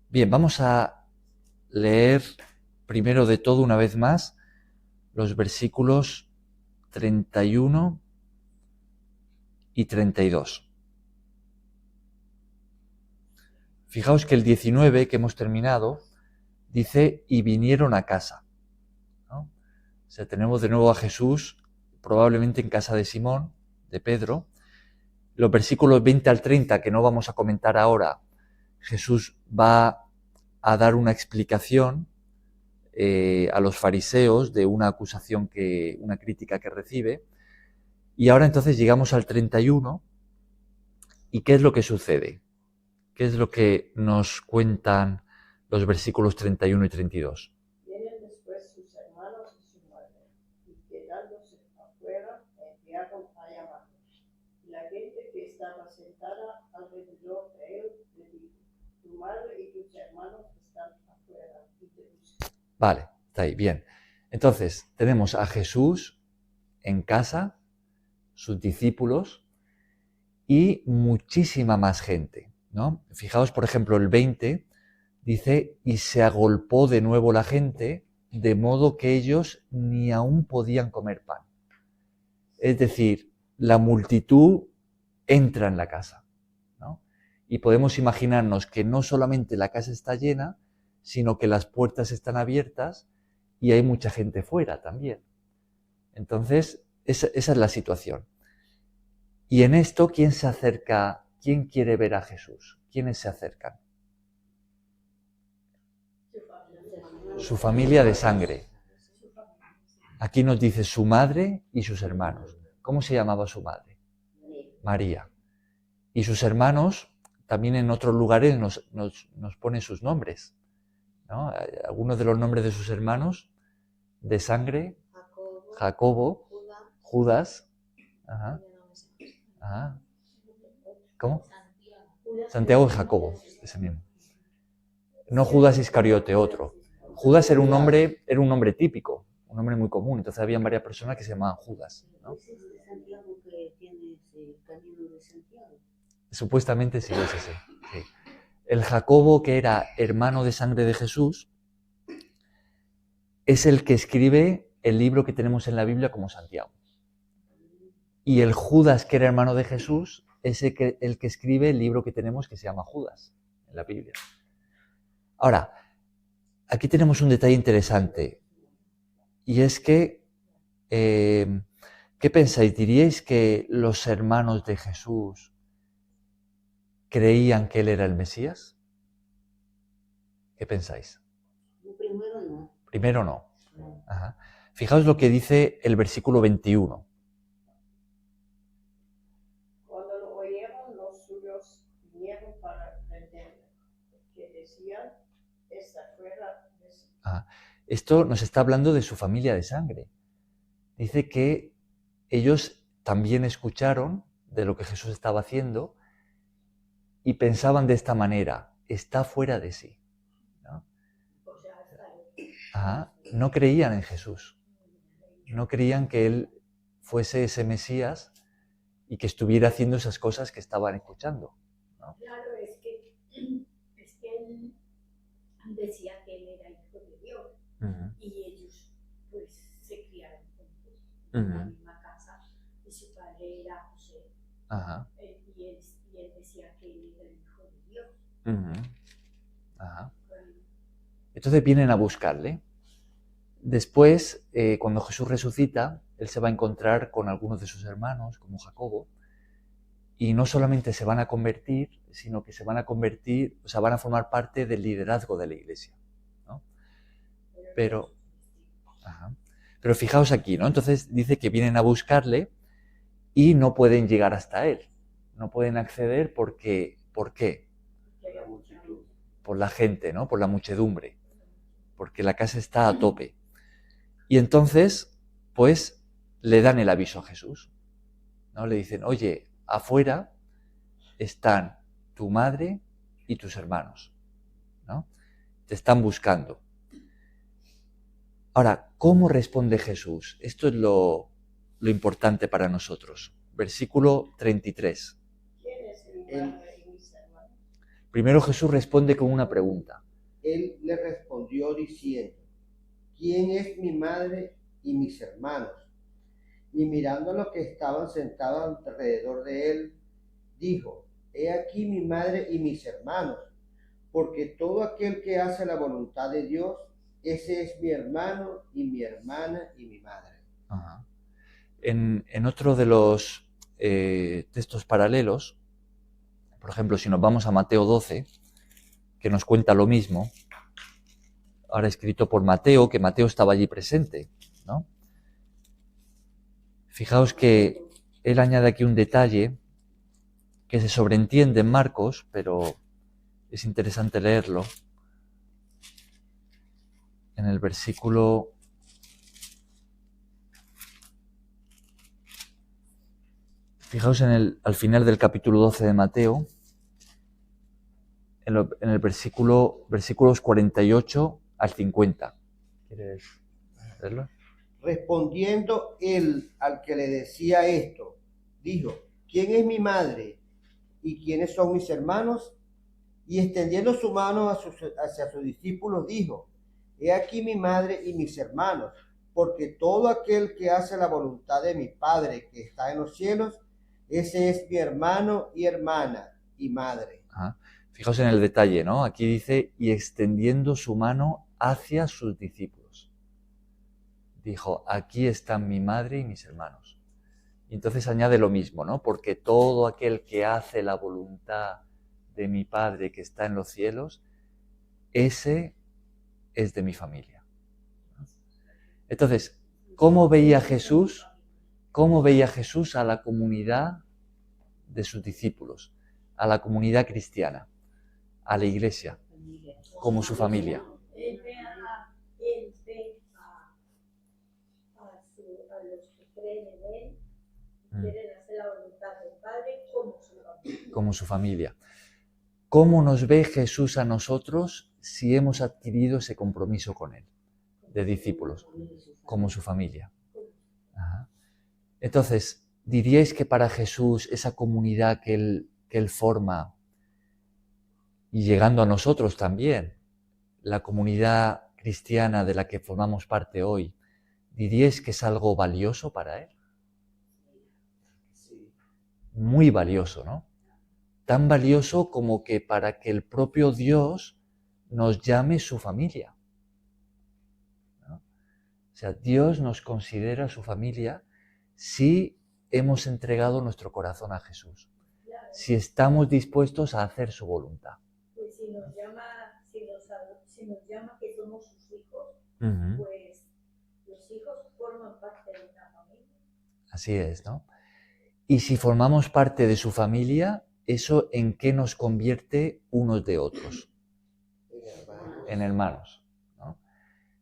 Bien, vamos a leer primero de todo una vez más los versículos 31 y 32. Fijaos que el 19 que hemos terminado dice, y vinieron a casa, ¿no? O sea, tenemos de nuevo a Jesús, probablemente en casa de Simón, de Pedro. Los versículos 20 al 30, que no vamos a comentar ahora, Jesús va a dar una explicación a los fariseos de una acusación, una crítica que recibe. Y ahora entonces llegamos al 31, ¿y qué es lo que sucede? ¿Qué es lo que nos cuentan los versículos 31 y 32? Vienen después sus hermanos y su madre, y quedándose afuera, enviaron a llamarlos. La gente que estaba sentada alrededor de él le dijo, tu madre y tus hermanos están afuera y te buscan. Vale, está ahí, bien. Entonces, tenemos a Jesús en casa, sus discípulos y muchísima más gente, ¿no? Fijaos, por ejemplo, el 20 dice, y se agolpó de nuevo la gente, de modo que ellos ni aún podían comer pan. Es decir, la multitud entra en la casa, ¿no? Y podemos imaginarnos que no solamente la casa está llena, sino que las puertas están abiertas y hay mucha gente fuera también. Entonces, esa es la situación. Y en esto, ¿quién se acerca? ¿Quién quiere ver a Jesús? ¿Quiénes se acercan? Su familia de sangre. Aquí nos dice su madre y sus hermanos. ¿Cómo se llamaba su madre? María. Y sus hermanos, también en otros lugares nos ponen sus nombres. ¿no? Algunos de los nombres de sus hermanos de sangre: Jacobo, Judas, ajá, ajá. ¿Cómo? Santiago y Jacobo, ese mismo. No Judas Iscariote, otro. Judas era un nombre típico, un nombre muy común. Entonces había varias personas que se llamaban Judas, ¿no? ¿Es este Santiago que tiene ese camino de Santiago? Supuestamente sí, es ese. Sí. El Jacobo, que era hermano de sangre de Jesús, es el que escribe el libro que tenemos en la Biblia como Santiago. Y el Judas, que era hermano de Jesús, es el que escribe el libro que tenemos que se llama Judas en la Biblia. Ahora, aquí tenemos un detalle interesante, y es que, ¿qué pensáis? ¿Diríais que los hermanos de Jesús creían que él era el Mesías? ¿Qué pensáis? Primero no. Primero no. Ajá. Fijaos lo que dice el versículo 21. Cuando lo oyeron, los suyos vinieron para venderle, porque decían, está fuera de sí. Esto nos está hablando de su familia de sangre. Dice que ellos también escucharon de lo que Jesús estaba haciendo y pensaban de esta manera: está fuera de sí, ¿no? Ajá. No creían en Jesús. No creían que él fuese ese Mesías y que estuviera haciendo esas cosas que estaban escuchando, ¿no? Claro, es que él decía que él era hijo de Dios. Uh-huh. Y ellos pues se criaron juntos Uh-huh. en la misma casa, y su padre era José. Ajá. Y él decía que él era el hijo de Dios. Uh-huh. Ajá. Entonces vienen a buscarle. Después, cuando Jesús resucita, él se va a encontrar con algunos de sus hermanos, como Jacobo, y no solamente se van a convertir, sino que se van a convertir, o sea, van a formar parte del liderazgo de la iglesia, ¿no? Pero fijaos aquí, ¿no? Entonces dice que vienen a buscarle y no pueden llegar hasta él. No pueden acceder porque, ¿por qué? Por la gente, ¿no? Por la muchedumbre. Porque la casa está a tope. Y entonces, pues, le dan el aviso a Jesús, ¿no? Le dicen: oye, afuera están tu madre y tus hermanos, ¿no? Te están buscando. Ahora, ¿cómo responde Jesús? Esto es lo importante para nosotros. Versículo 33. ¿Quién es mi madre y mis hermanos? Primero Jesús responde con una pregunta. Él le respondió diciendo: ¿quién es mi madre y mis hermanos? Y mirando a los que estaban sentados alrededor de él, dijo: he aquí mi madre y mis hermanos, porque todo aquel que hace la voluntad de Dios, ese es mi hermano y mi hermana y mi madre. Ajá. En otro de los textos paralelos, por ejemplo, si nos vamos a Mateo 12, que nos cuenta lo mismo, ahora escrito por Mateo, que Mateo estaba allí presente, ¿no? Fijaos que él añade aquí un detalle que se sobreentiende en Marcos, pero es interesante leerlo. En el versículo... Fijaos al final del capítulo 12 de Mateo, en el versículos 48 al 50. ¿Quieres verlo? Respondiendo él al que le decía esto, dijo: ¿quién es mi madre y quiénes son mis hermanos? Y extendiendo su mano hacia sus discípulos, dijo: he aquí mi madre y mis hermanos, porque todo aquel que hace la voluntad de mi Padre que está en los cielos, ese es mi hermano y hermana y madre. Ajá. Fijaos en el detalle, ¿no? Aquí dice: y extendiendo su mano hacia sus discípulos. Dijo: aquí están mi madre y mis hermanos. Y entonces añade lo mismo, ¿no? Porque todo aquel que hace la voluntad de mi Padre que está en los cielos, ese es de mi familia. Entonces, ¿cómo veía Jesús a la comunidad de sus discípulos, a la comunidad cristiana, a la iglesia, como su familia? quieren hacer la voluntad del Padre como su familia. Como su familia. ¿Cómo nos ve Jesús a nosotros si hemos adquirido ese compromiso con Él, de discípulos? Como su familia. Ajá. Entonces, ¿diríais que para Jesús esa comunidad que Él forma, y llegando a nosotros también, la comunidad cristiana de la que formamos parte hoy, diríais que es algo valioso para Él? Sí. Muy valioso, ¿no? Tan valioso como que para que el propio Dios nos llame su familia, ¿no? O sea, Dios nos considera su familia si hemos entregado nuestro corazón a Jesús, si estamos dispuestos a hacer su voluntad. Pues si nos llama que somos sus hijos, Uh-huh. pues los hijos forman parte de una familia. Así es, ¿no? Y si formamos parte de su familia, ¿eso en qué nos convierte unos de otros? En hermanos, ¿no?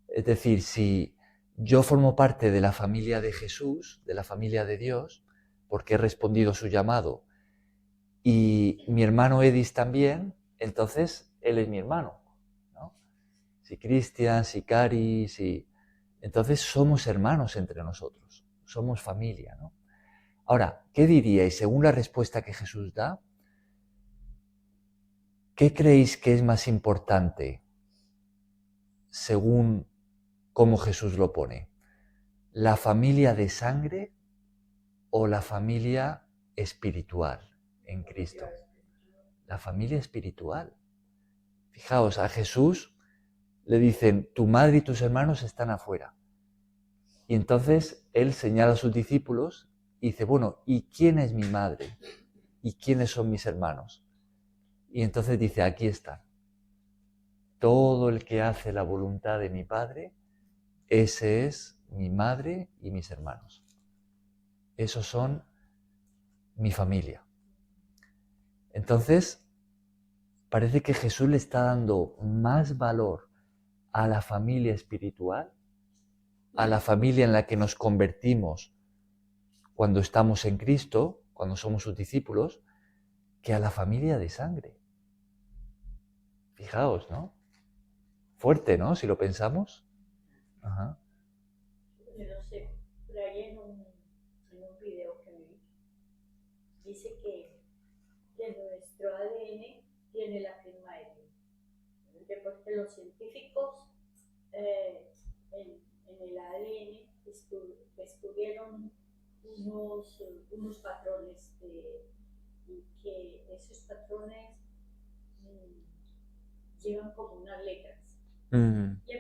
Es decir, si yo formo parte de la familia de Jesús, de la familia de Dios, porque he respondido a su llamado, y mi hermano Edis también, entonces él es mi hermano, ¿no? Si Cristian, si Cari, si... Entonces somos hermanos entre nosotros, somos familia, ¿no? Ahora, ¿qué diríais según la respuesta que Jesús da? ¿Qué creéis que es más importante según cómo Jesús lo pone? ¿La familia de sangre o la familia espiritual en Cristo? La familia espiritual. Fijaos, a Jesús le dicen, tu madre y tus hermanos están afuera. Y entonces Él señala a sus discípulos y dice, bueno, ¿y quién es mi madre? ¿Y quiénes son mis hermanos? Y entonces dice, aquí están. Todo el que hace la voluntad de mi Padre, ese es mi madre y mis hermanos. Esos son mi familia. Entonces, parece que Jesús le está dando más valor a la familia espiritual, a la familia en la que nos convertimos cuando estamos en Cristo, cuando somos sus discípulos, que a la familia de sangre. Fijaos, ¿no? Fuerte, ¿no? Si lo pensamos. Ajá. Yo no sé, por ahí en un video que vi, dice que nuestro ADN tiene la firma de Dios. Porque los científicos en el ADN descubrieron unos patrones y que esos patrones llevan como unas letras. Y